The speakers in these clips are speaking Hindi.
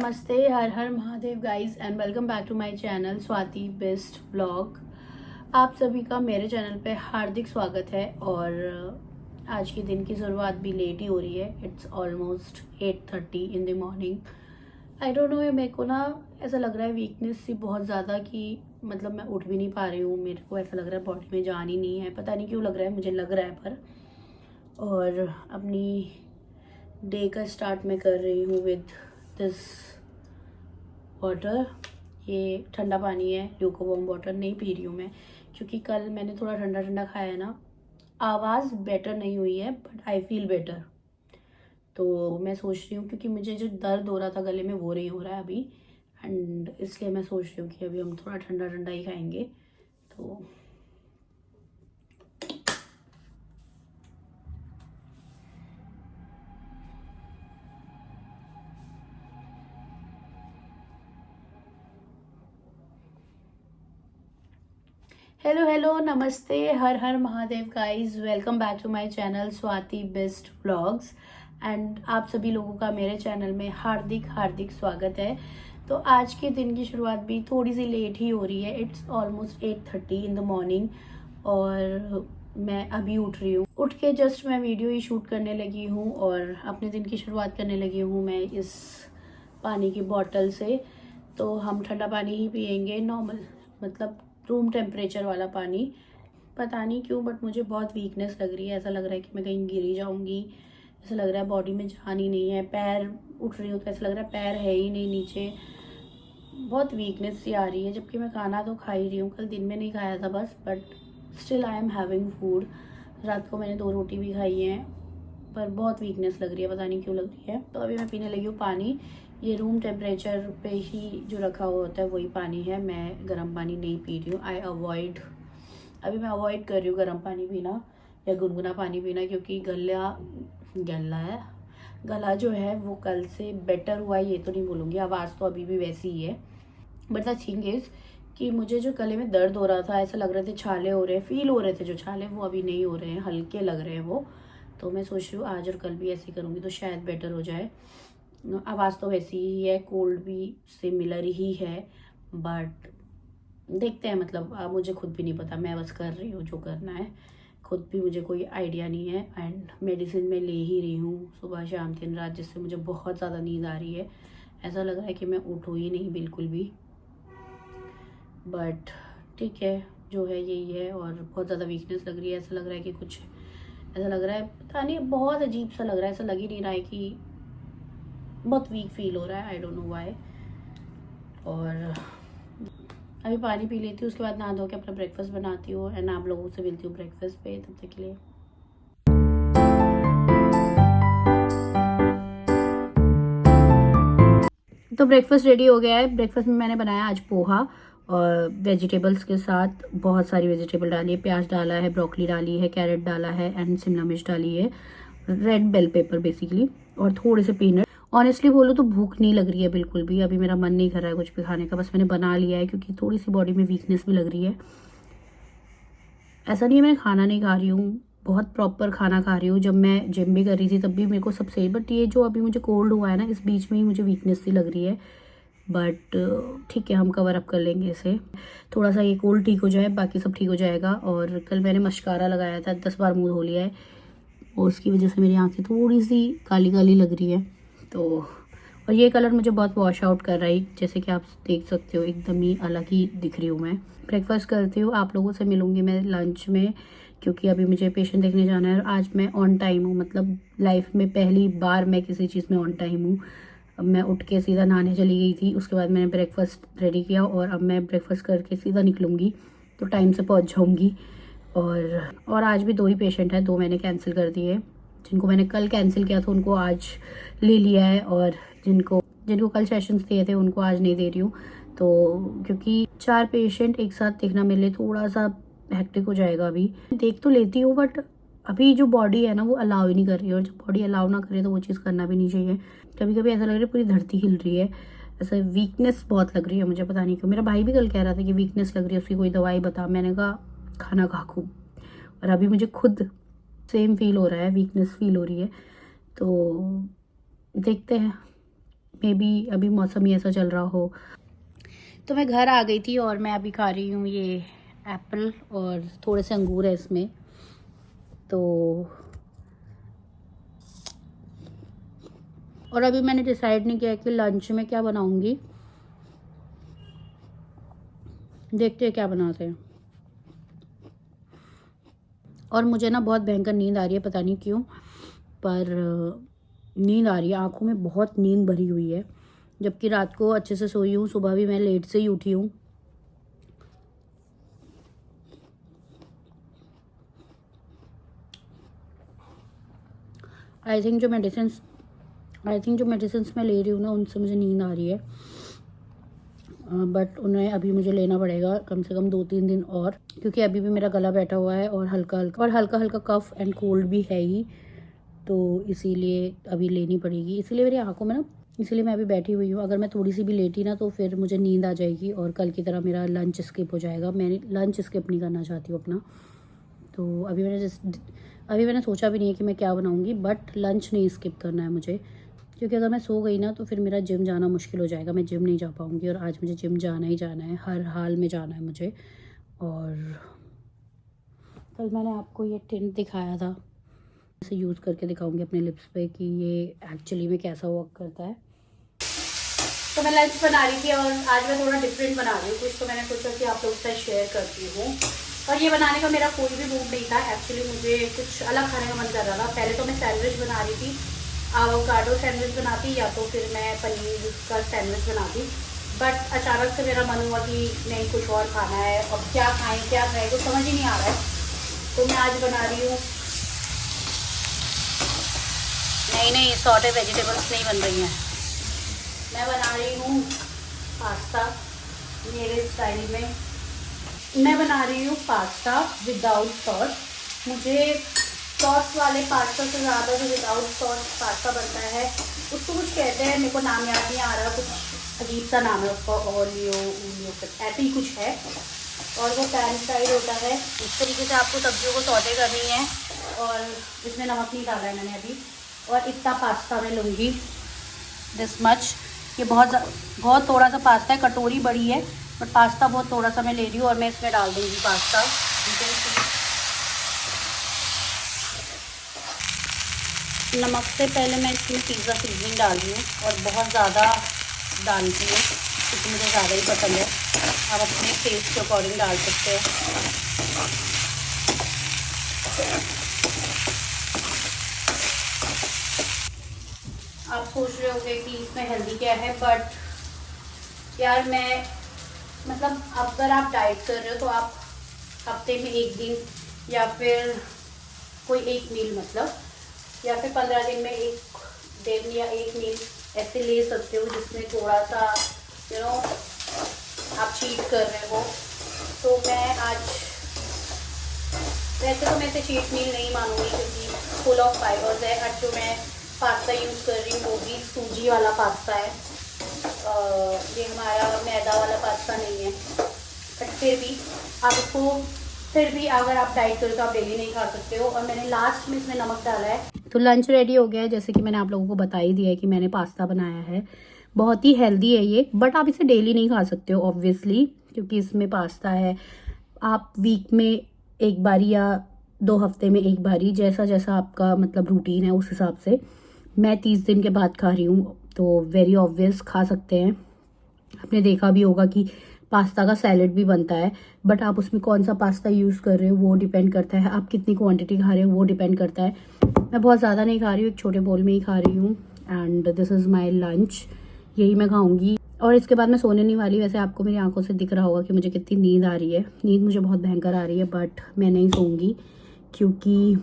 नमस्ते, Har Har Mahadev guys and welcome back to my channel Swati best vlog. आप सभी का मेरे चैनल पे हार्दिक स्वागत है। और आज के दिन की शुरुआत भी लेट ही हो रही है। It's almost 8:30 in the morning. I don't know, मेरे को ना ऐसा लग रहा है वीकनेस सी बहुत ज़्यादा कि मतलब मैं उठ भी नहीं पा रही हूँ। मेरे को ऐसा लग रहा है बॉडी में जान ही नहीं है, पता नहीं क्यों लग रहा है, मुझे लग रहा है पर। और अपनी डे का स्टार्ट मैं कर रही हूँ विद दिस वाटर। ये ठंडा पानी है, ल्यूकोवार्म वाटर नहीं पी रही हूँ मैं, क्योंकि कल मैंने थोड़ा ठंडा ठंडा खाया है ना। आवाज़ बेटर नहीं हुई है बट आई फील बेटर। तो मैं सोच रही हूँ, क्योंकि मुझे जो दर्द हो रहा था गले में वो नहीं हो रहा है अभी, एंड इसलिए मैं सोच रही हूँ कि अभी हम थोड़ा ठंडा ठंडा ही खाएंगे। तो हेलो हेलो, नमस्ते, Har Har Mahadev guys, welcome back to my channel Swati best vlogs. And आप सभी लोगों का मेरे चैनल में हार्दिक हार्दिक स्वागत है। तो आज के दिन की शुरुआत भी थोड़ी सी लेट ही हो रही है। It's almost 8:30 in the morning और मैं अभी उठ रही हूँ। उठ के जस्ट मैं वीडियो ही शूट करने लगी हूँ और अपने दिन की शुरुआत करने लगी हूँ मैं इस पानी की बॉटल से। तो हम ठंडा पानी ही पियेंगे, नॉर्मल मतलब रूम टेम्परेचर वाला पानी। पता नहीं क्यों बट मुझे बहुत वीकनेस लग रही है। ऐसा लग रहा है कि मैं कहीं गिरी जाऊंगी। ऐसा लग रहा है बॉडी में जान ही नहीं है। पैर उठ रही हूँ तो ऐसा लग रहा है पैर है ही नहीं नीचे। बहुत वीकनेस सी आ रही है, जबकि मैं खाना तो खा ही रही हूँ। कल दिन में नहीं खाया था बस, but still I am having food. रात को मैंने 2 रोटी भी खाई हैं, पर बहुत वीकनेस लग रही है, पता नहीं क्यों लग रही है। तो अभी मैं पीने लगी हूँ पानी। ये रूम टेम्परेचर पे ही जो रखा हुआ होता है वही पानी है। मैं गर्म पानी नहीं पी रही हूँ। अभी मैं अवॉइड कर रही हूँ गर्म पानी पीना या गुनगुना पानी पीना, क्योंकि गला जो है वो कल से बेटर हुआ है ये तो नहीं बोलूँगी। आवाज़ तो अभी भी वैसी ही है, बट द थिंग इज़ कि मुझे जो गले में दर्द हो रहा था, ऐसा लग रहे थे छाले हो रहे हैं, फील हो रहे थे जो छाले, वो अभी नहीं हो रहे हैं, हल्के लग रहे हैं वो। तो मैं सोच रही हूँ आज और कल भी ऐसे करूँगी तो शायद बेटर हो जाए। आवाज़ तो वैसी ही है, कोल्ड भी सिमिलर ही है, बट देखते हैं। मतलब मुझे खुद भी नहीं पता, मैं बस कर रही हूँ जो करना है। खुद भी मुझे कोई आइडिया नहीं है। एंड मेडिसिन मैं ले ही रही हूँ सुबह शाम 3 रात, जिससे मुझे बहुत ज़्यादा नींद आ रही है। ऐसा लग रहा है कि मैं उठूँ ही नहीं बिल्कुल भी, बट ठीक है, जो है यही है। और बहुत ज़्यादा वीकनेस लग रही है। ऐसा लग रहा है कि कुछ, ऐसा लग रहा है पता नहीं, बहुत अजीब सा लग रहा है। ऐसा लग ही नहीं रहा है कि बहुत वीक फील हो रहा है, आई डोंट नो व्हाई। और अभी पानी पी लेती हूँ, उसके बाद नहा धो के अपना ब्रेकफास्ट बनाती हूँ एंड आप लोगों से मिलती हूँ ब्रेकफास्ट पे। तब तक के लिए तो ब्रेकफास्ट रेडी हो गया है। ब्रेकफास्ट में मैंने बनाया आज पोहा और वेजिटेबल्स के साथ बहुत सारी वेजिटेबल डाली है। प्याज डाला है, ब्रोकली डाली है, कैरेट डाला है एंड शिमला मिर्च डाली है, रेड बेल पेपर बेसिकली, और थोड़े से पीनट। ऑनेस्टली बोलो तो भूख नहीं लग रही है बिल्कुल भी। अभी मेरा मन नहीं कर रहा है कुछ भी खाने का, बस मैंने बना लिया है क्योंकि थोड़ी सी बॉडी में वीकनेस भी लग रही है। ऐसा नहीं है मैं खाना नहीं खा रही हूँ, बहुत प्रॉपर खाना खा रही हूँ। जब मैं जिम भी कर रही थी तब भी मेरे को सब सही, बट ये जो अभी मुझे कोल्ड हुआ है ना, इस बीच में ही मुझे वीकनेस सी लग रही है। बट ठीक है, हम कवर अप कर लेंगे इसे। थोड़ा सा ये कोल्ड ठीक हो जाए, बाकी सब ठीक हो जाएगा। और कल मैंने मस्कारा लगाया था, 10 बार मुँह धो लिया है और उसकी वजह से मेरी आँखें थोड़ी सी काली काली लग रही है। तो और ये कलर मुझे बहुत वॉश आउट कर रहा है, जैसे कि आप देख सकते हो एकदम ही अलग ही दिख रही हूँ मैं। ब्रेकफास्ट करती हूँ, आप लोगों से मिलूंगी मैं लंच में, क्योंकि अभी मुझे पेशेंट देखने जाना है। और आज मैं ऑन टाइम हूँ, मतलब लाइफ में पहली बार मैं किसी चीज़ में ऑन टाइम हूँ। अब मैं उठ के सीधा नहाने चली गई थी, उसके बाद मैंने ब्रेकफास्ट रेडी किया और अब मैं ब्रेकफास्ट करके सीधा निकलूँगी तो टाइम से पहुँच जाऊँगी। और आज भी 2 ही पेशेंट हैं, 2 मैंने कैंसिल कर दिए। जिनको मैंने कल कैंसिल किया था उनको आज ले लिया है, और जिनको जिनको कल सेशंस दिए थे उनको आज नहीं दे रही हूँ। तो क्योंकि 4 पेशेंट एक साथ देखना मेरे लिए थोड़ा सा हेक्टिक हो जाएगा। अभी देख तो लेती हूँ बट अभी जो बॉडी है ना वो अलाउ ही नहीं कर रही है, और जब बॉडी अलाउ ना करे तो वो चीज़ करना भी नहीं चाहिए। कभी कभी ऐसा लग रहा है पूरी धरती हिल रही है, ऐसा वीकनेस बहुत लग रही है मुझे, पता नहीं क्यों। मेरा भाई भी कल कह रहा था कि वीकनेस लग रही है, उसकी कोई दवाई बता। मैंने कहा खाना खा खूब, और अभी मुझे खुद सेम फील हो रहा है, वीकनेस फील हो रही है। तो देखते हैं मे बी अभी मौसम ही ऐसा चल रहा हो। तो मैं घर आ गई थी और मैं अभी खा रही हूँ ये एप्पल और थोड़े से अंगूर है इसमें। तो और अभी मैंने डिसाइड नहीं किया कि लंच में क्या बनाऊंगी, देखते हैं क्या बनाते हैं। और मुझे ना बहुत भयंकर नींद आ रही है, पता नहीं क्यों, पर नींद आ रही है, आंखों में बहुत नींद भरी हुई है, जबकि रात को अच्छे से सोई हूँ, सुबह भी मैं लेट से ही उठी हूँ। आई थिंक जो मेडिसिन मैं ले रही हूँ ना, उनसे मुझे नींद आ रही है, बट उन्हें अभी मुझे लेना पड़ेगा कम से कम 2-3 दिन और, क्योंकि अभी भी मेरा गला बैठा हुआ है और हल्का हल्का कफ एंड कोल्ड भी है ही, तो इसीलिए अभी लेनी पड़ेगी। इसीलिए मेरी आंखों में ना, इसीलिए मैं अभी बैठी हुई हूँ। अगर मैं थोड़ी सी भी लेटी ना तो फिर मुझे नींद आ जाएगी और कल की तरह मेरा लंच स्किप हो जाएगा। मैं लंच स्किप नहीं करना चाहती हूँ अपना। तो अभी मैंने सोचा भी नहीं है कि मैं क्या बनाऊँगी, बट लंच नहीं स्किप करना है मुझे, क्योंकि अगर मैं सो गई ना तो फिर मेरा जिम जाना मुश्किल हो जाएगा, मैं जिम नहीं जा पाऊँगी। और आज मुझे जिम जाना ही जाना है, हर हाल में जाना है मुझे। और कल मैंने आपको ये टिंट दिखाया था, इसे यूज़ करके दिखाऊंगी अपने लिप्स पे कि ये एक्चुअली में कैसा वर्क करता है। तो मैं लंच बना रही थी और आज मैं थोड़ा डिफरेंट बना रही हूँ कुछ, तो मैंने सोचा कि आप लोग से शेयर करती हूँ। और ये बनाने का मेरा कोई भी मूड नहीं था, एक्चुअली मुझे कुछ अलग खाने का मन कर रहा था। पहले तो मैं सैंडविच बना रही थी, एवोकाडो सैंडविच बनाती, या तो फिर मैं पनीर का सैंडविच बनाती, बट अचानक से मेरा मन हुआ कि नहीं कुछ और खाना है, और क्या खाएं तो समझ ही नहीं आ रहा है। तो मैं आज बना रही हूँ नहीं सॉटे वेजिटेबल्स नहीं बन रही हैं, मैं बना रही हूँ पास्ता मेरे स्टाइल में। मैं बना रही हूँ पास्ता विदाउट सॉस। मुझे सॉस वाले पास्ता से ज़्यादा जो विदाउट सॉस पास्ता बनता है उसको कुछ कहते हैं, मेरे को नाम याद नहीं आ रहा, कुछ अजीब सा नाम है उसका, ओलियो ऐसे ही कुछ है। और वो पैन फ्राइड होता है। इस तरीके से आपको सब्जियों को सौटे करनी है, और इसमें नमक नहीं डाला है मैंने अभी। और इतना पास्ता मैं लूँगी, दिस मच। ये बहुत थोड़ा सा पास्ता है, कटोरी बड़ी है, बट पास्ता बहुत थोड़ा सा मैं ले रही हूँ। और मैं इसमें डाल दूँगी पास्ता। नमक से पहले मैं इसमें पिज़्ज़ा सीजनिंग डाल रही हूँ, और बहुत ज़्यादा डालती हूँ क्योंकि मुझे ज़्यादा ही पसंद है। आप अपने टेस्ट के अकॉर्डिंग डाल सकते हैं। आप सोच रहे होंगे कि इसमें हेल्दी क्या है, बट यार मैं मतलब अगर आप डाइट कर रहे हो तो आप हफ्ते में 1 दिन या फिर कोई एक मील मतलब, या फिर 15 दिन में 1 दिन या 1 मील ऐसे ले सकते हो, जिसमें थोड़ा सा आप चीट कर रहे हो। तो मैं आज वैसे तो मैं इसे चीट मील नहीं मानूंगी, क्योंकि फुल ऑफ फाइबर्स है। और जो मैं पास्ता यूज़ कर रही हूँ वो भी सूजी वाला पास्ता है, ये हमारा मैदा वाला पास्ता नहीं है। बट फिर भी आप इसको, फिर भी अगर आप डाइट करो तो आप डेली नहीं खा सकते हो। और मैंने लास्ट में इसमें नमक डाला है। तो लंच रेडी हो गया है, जैसे कि मैंने आप लोगों को बता ही दिया है कि मैंने पास्ता बनाया है। बहुत ही हेल्दी है ये, बट आप इसे डेली नहीं खा सकते हो ऑब्वियसली, क्योंकि इसमें पास्ता है। आप वीक में 1 बारी या 2 हफ्ते में 1 बारी, जैसा जैसा आपका मतलब रूटीन है उस हिसाब से। मैं 30 दिन के बाद खा रही हूँ, तो वेरी ऑब्वियस खा सकते हैं। आपने देखा भी होगा कि पास्ता का सैलेड भी बनता है, बट आप उसमें कौन सा पास्ता यूज़ कर रहे हो वो डिपेंड करता है, आप कितनी क्वांटिटी खा रहे हो वो डिपेंड करता है। मैं बहुत ज़्यादा नहीं खा रही हूँ, एक छोटे बोल में ही खा रही हूँ। And this is my lunch, यही मैं खाऊंगी। और इसके बाद मैं सोने नहीं वाली। वैसे आपको मेरी आंखों से दिख रहा होगा कि मुझे कितनी नींद आ रही है, नींद मुझे बहुत भयंकर आ रही है, बट मैं नहीं सोऊंगी, क्योंकि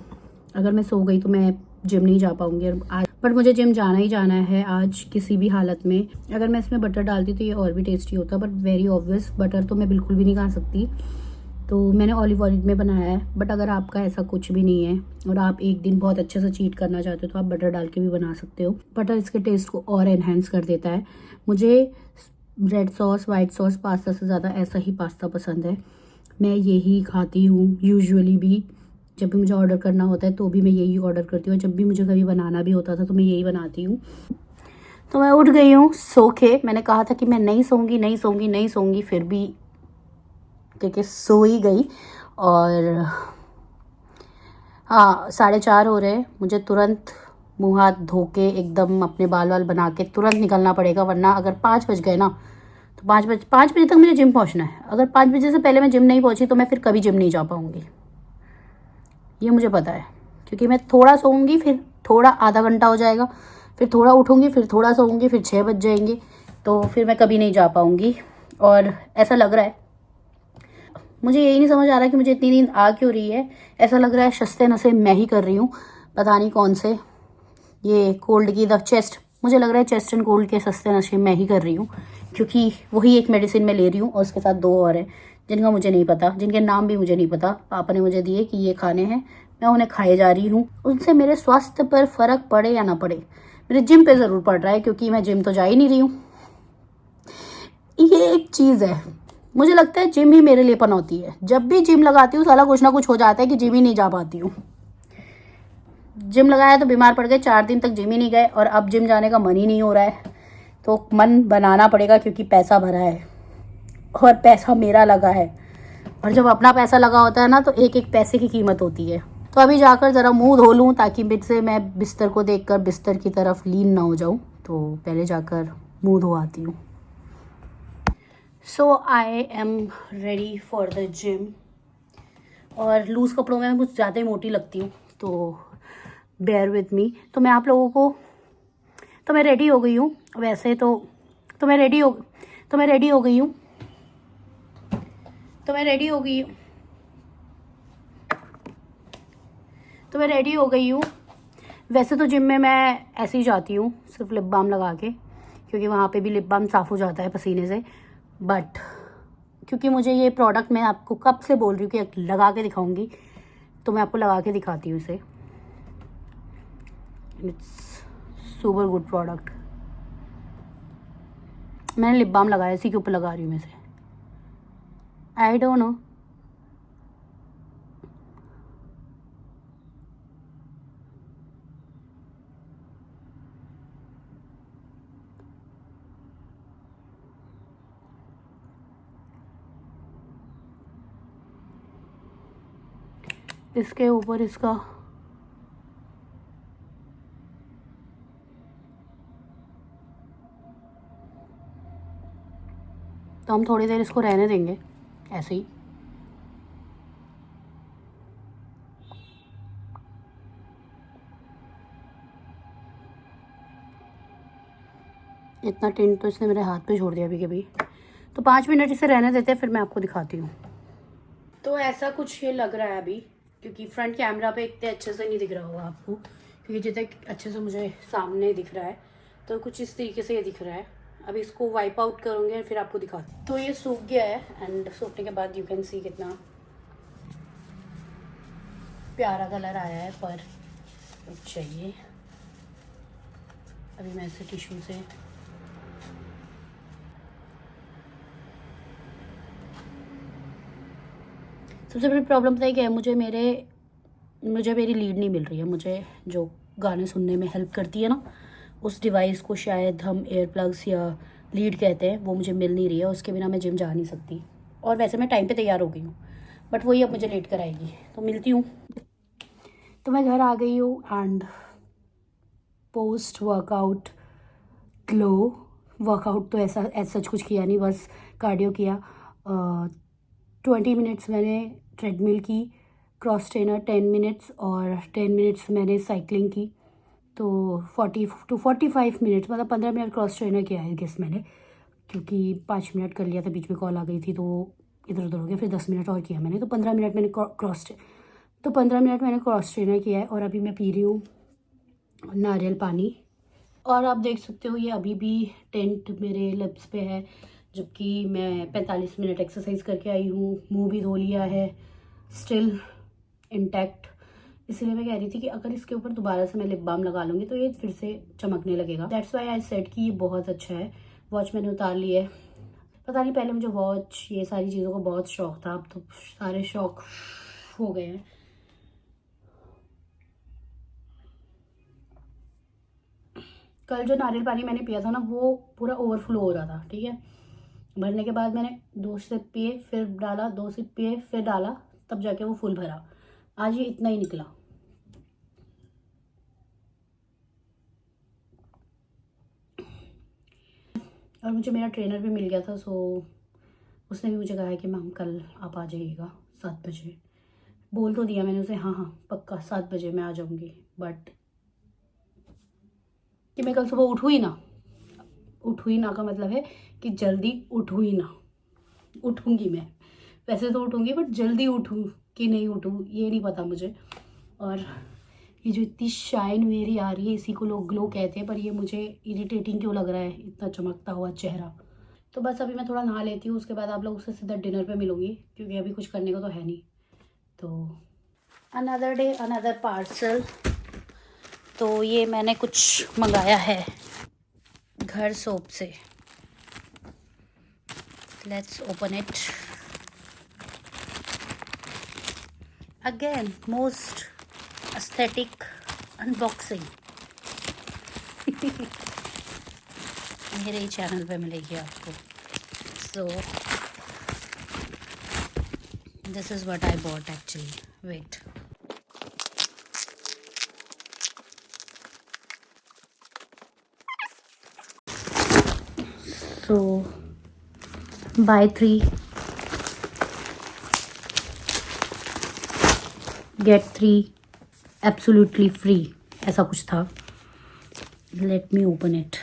अगर मैं सो गई तो मैं जिम नहीं जा पाऊंगी। और आज बट मुझे जिम जाना ही जाना है आज किसी भी हालत में। अगर मैं इसमें बटर डालती तो ये और भी टेस्टी होता, बट वेरी ऑब्वियस बटर तो मैं बिल्कुल भी नहीं खा सकती, तो मैंने ऑलिव ऑयल में बनाया है। बट अगर आपका ऐसा कुछ भी नहीं है और आप एक दिन बहुत अच्छे से चीट करना चाहते हो तो आप बटर डाल के भी बना सकते हो। बटर इसके टेस्ट को और एनहेंस कर देता है। मुझे red sauce white sauce pasta से ज़्यादा ऐसा ही पास्ता पसंद है। मैं यही खाती हूँ यूजुअली भी। जब भी मुझे ऑर्डर करना होता है तो भी मैं यही ऑर्डर करती हूँ। जब भी मुझे कभी बनाना भी होता था तो मैं यही बनाती हूँ। तो मैं उठ गई हूँ सो के। मैंने कहा था कि मैं नहीं सोऊंगी नहीं सोऊंगी नहीं सोऊंगी, फिर भी क्योंकि सो ही गई। और हाँ 4:30 हो रहे हैं, मुझे तुरंत मुँह हाथ धो के एकदम अपने बाल वाल बना के तुरंत निकलना पड़ेगा, वरना अगर 5 बज गए ना तो 5 बजे तक मुझे जिम पहुंचना है। अगर 5 बजे से पहले मैं जिम नहीं पहुंची तो मैं फिर कभी जिम नहीं जा पाऊंगी, ये मुझे पता है। क्योंकि मैं थोड़ा सोऊंगी, फिर थोड़ा आधा घंटा हो जाएगा, फिर थोड़ा उठूंगी, फिर थोड़ा सोऊंगी, फिर 6 बज जाएंगे, तो फिर मैं कभी नहीं जा पाऊंगी। और ऐसा लग रहा है, मुझे यही नहीं समझ आ रहा कि मुझे इतनी नींद आ क्यों रही है। ऐसा लग रहा है शस्ते नशे मैं ही कर रही हूँ, पता नहीं कौन से। ये कोल्ड की द चेस्ट, मुझे लग रहा है चेस्ट एंड कोल्ड के सस्ते नशे मैं ही कर रही हूँ, क्योंकि वही एक मेडिसिन मैं ले रही हूँ और उसके साथ 2 और हैं जिनका मुझे नहीं पता, जिनके नाम भी मुझे नहीं पता। पापा ने मुझे दिए कि ये खाने हैं, मैं उन्हें खाए जा रही हूँ। उनसे मेरे स्वास्थ्य पर फर्क पड़े या ना पड़े, मेरे जिम पे ज़रूर पड़ रहा है, क्योंकि मैं जिम तो जा ही नहीं रही हूँ। ये एक चीज़ है, मुझे लगता है जिम ही मेरे लिए पनौती है। जब भी जिम लगाती हूँ साला कुछ ना कुछ हो जाता है कि जिम ही नहीं जा पाती हूँ। जिम लगाया तो बीमार पड़ गए, 4 दिन तक जिम ही नहीं गए, और अब जिम जाने का मन ही नहीं हो रहा है। तो मन बनाना पड़ेगा, क्योंकि पैसा भरा है और पैसा मेरा लगा है, और जब अपना पैसा लगा होता है ना तो एक एक पैसे की कीमत होती है। तो अभी जाकर ज़रा मुंह धो लूँ, ताकि फिर से मैं बिस्तर को देखकर बिस्तर की तरफ लीन ना हो जाऊँ। तो पहले जाकर मुंह धो आती हूँ। So I am ready for the gym. और लूज़ कपड़ों में कुछ ज़्यादा ही मोटी लगती हूँ, तो बेयर विथ मी। तो मैं आप लोगों को, तो मैं रेडी हो गई हूँ वैसे तो मैं रेडी हो गई हूँ तो मैं रेडी हो गई हूँ। वैसे तो जिम में मैं ऐसे ही जाती हूँ सिर्फ लिप बाम लगा के, क्योंकि वहाँ पे भी लिप बाम साफ़ हो जाता है पसीने से। बट क्योंकि मुझे ये प्रोडक्ट, मैं आपको कब से बोल रही हूँ कि लगा के दिखाऊंगी, तो मैं आपको लगा के दिखाती हूँ इसे। It's super good product. मैंने लिप बाम लगाया, इसी के ऊपर लगा रही हूँ मैं इसे। आई डोंट नो, इसके ऊपर इसका तो हम थोड़ी देर इसको रहने देंगे ऐसे ही। इतना टिंट तो इसने मेरे हाथ पे छोड़ दिया अभी के भी। तो 5 मिनट इसे रहने देते हैं, फिर मैं आपको दिखाती हूँ। तो ऐसा कुछ ये लग रहा है अभी, क्योंकि फ्रंट कैमरा पे इतने अच्छे से नहीं दिख रहा होगा आपको, क्योंकि जितने अच्छे से मुझे सामने दिख रहा है, तो कुछ इस तरीके से ये दिख रहा है। अभी इसको वाइप आउट करूँगे फिर आपको दिखाती। तो ये सूख गया है, एंड सूखने के बाद यू कैन सी कितना प्यारा कलर आया है। पर चाहिए अभी मैं इसे टिश्यू से सबसे बड़ी प्रॉब्लम पता है क्या है, मुझे मेरी लीड नहीं मिल रही है। मुझे जो गाने सुनने में हेल्प करती है ना, उस डिवाइस को शायद हम एयर प्लग्स या लीड कहते हैं, वो मुझे मिल नहीं रही है। उसके बिना मैं जिम जा नहीं सकती। और वैसे मैं टाइम पे तैयार हो गई हूँ, बट वही अब मुझे लेट कर आएगी। तो मिलती हूँ। तो मैं घर आ गई हूँ, and post workout glow, workout तो ऐसा सच कुछ किया नहीं, बस कार्डियो किया। 20 मिनट्स मैंने ट्रेडमिल की, क्रॉस ट्रेनर 10 मिनट्स, और 10 मिनट्स मैंने साइकिलिंग की। तो 40 to 45 मिनट्स, मतलब 15 मिनट क्रॉस ट्रेनर किया है गेस मैंने, क्योंकि 5 मिनट कर लिया था, बीच में कॉल आ गई थी तो इधर उधर हो गया। फिर 10 मिनट और किया मैंने, तो 15 मिनट मैंने क्रॉस ट्रेनर किया है। और अभी मैं पी रही हूँ नारियल पानी। और आप देख सकते हो ये अभी भी टेंट मेरे लिप्स पे है, जबकि मैं 45 मिनट एक्सरसाइज करके आई हूँ। मुंह भी धो लिया है, स्टिल इंटैक्ट। इसलिए मैं कह रही थी कि अगर इसके ऊपर दोबारा से मैं लिप बाम लगा लूँगी तो ये फिर से चमकने लगेगा। दैट्स वाई आई सेड कि ये बहुत अच्छा है। वॉच मैंने उतार ली है। पता नहीं, पहले मुझे वॉच ये सारी चीज़ों का बहुत शौक था, अब तो सारे शौक हो गए हैं। कल जो नारियल पानी मैंने पिया था ना वो पूरा ओवरफ्लो हो रहा था, ठीक है। भरने के बाद मैंने 2 सिप पिए, फिर डाला, 2 सिप पिए, फिर डाला, तब जाके वो फुल भरा। आज ये इतना ही निकला। और मुझे मेरा ट्रेनर भी मिल गया था, सो उसने भी मुझे कहा है कि मैम कल आप आ जाइएगा 7 बजे। बोल तो दिया मैंने उसे, हाँ हाँ पक्का 7 बजे मैं आ जाऊँगी, बट कि मैं कल सुबह उठूँ ही ना। उठूँ ही ना का मतलब है कि जल्दी उठूँ ही ना। उठूँगी मैं, वैसे तो उठूँगी, बट जल्दी उठूँ कि नहीं उठूँ ये नहीं पता मुझे। और ये जो इतनी शाइन मेरी आ रही है, इसी को लोग ग्लो कहते हैं, पर ये मुझे इरिटेटिंग क्यों लग रहा है, इतना चमकता हुआ चेहरा। तो बस अभी मैं थोड़ा नहा लेती हूँ, उसके बाद आप लोगों से सीधा डिनर पे मिलूँगी, क्योंकि अभी कुछ करने को तो है नहीं। तो अनदर डे अनदर पार्सल। तो ये मैंने कुछ मंगाया है घर सोप से। Let's open it. Again most aesthetic unboxing मेरे ही चैनल पे मिलेगी आपको। So this is what I bought actually. Wait, so buy 3 get 3 absolutely free, ऐसा कुछ था। Let me open it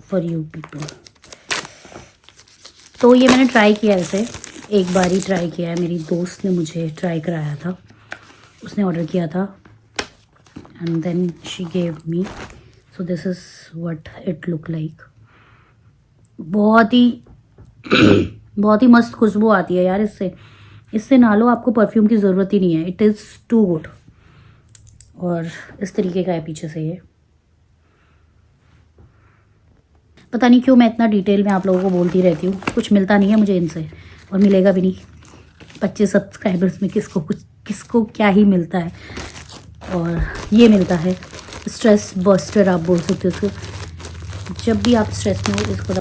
for you people. तो ये मैंने ट्राई किया है, इसे एक बार ही ट्राई किया है। मेरी दोस्त ने मुझे ट्राई कराया था, उसने ऑर्डर किया था and then she gave me. So this is what it look like. बहुत ही बहुत ही मस्त खुशबू आती है यार इससे। इससे ना लो, आपको परफ्यूम की ज़रूरत ही नहीं है। It is too good. और इस तरीके का है पीछे से ये। पता नहीं क्यों मैं इतना डिटेल में आप लोगों को बोलती रहती हूँ, कुछ मिलता नहीं है मुझे इनसे, और मिलेगा भी नहीं। 25 सब्सक्राइबर्स में किसको क्या ही मिलता है। और ये मिलता है स्ट्रेस बस्टर, आप बोल सकते हो उसको। जब भी आप स्ट्रेस में हो इसको।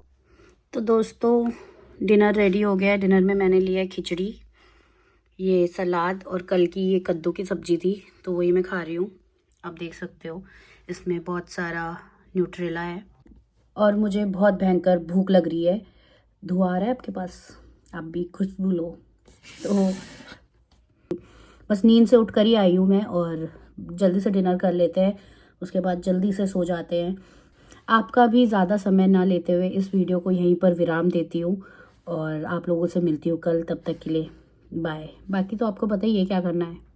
तो दोस्तों डिनर रेडी हो गया है। डिनर में मैंने लिया है खिचड़ी, ये सलाद, और कल की ये कद्दू की सब्ज़ी थी, तो वही मैं खा रही हूँ। आप देख सकते हो इसमें बहुत सारा न्यूट्रेला है। और मुझे बहुत भयंकर भूख लग रही है। धुआं आ रहा है आपके पास, आप भी खुशबू लो। तो बस नींद से उठ कर ही आई हूँ मैं, और जल्दी से डिनर कर लेते हैं, उसके बाद जल्दी से सो जाते हैं। आपका भी ज़्यादा समय ना लेते हुए इस वीडियो को यहीं पर विराम देती हूँ, और आप लोगों से मिलती हूँ कल। तब तक के लिए बाय। बाकी तो आपको पता ही है क्या करना है।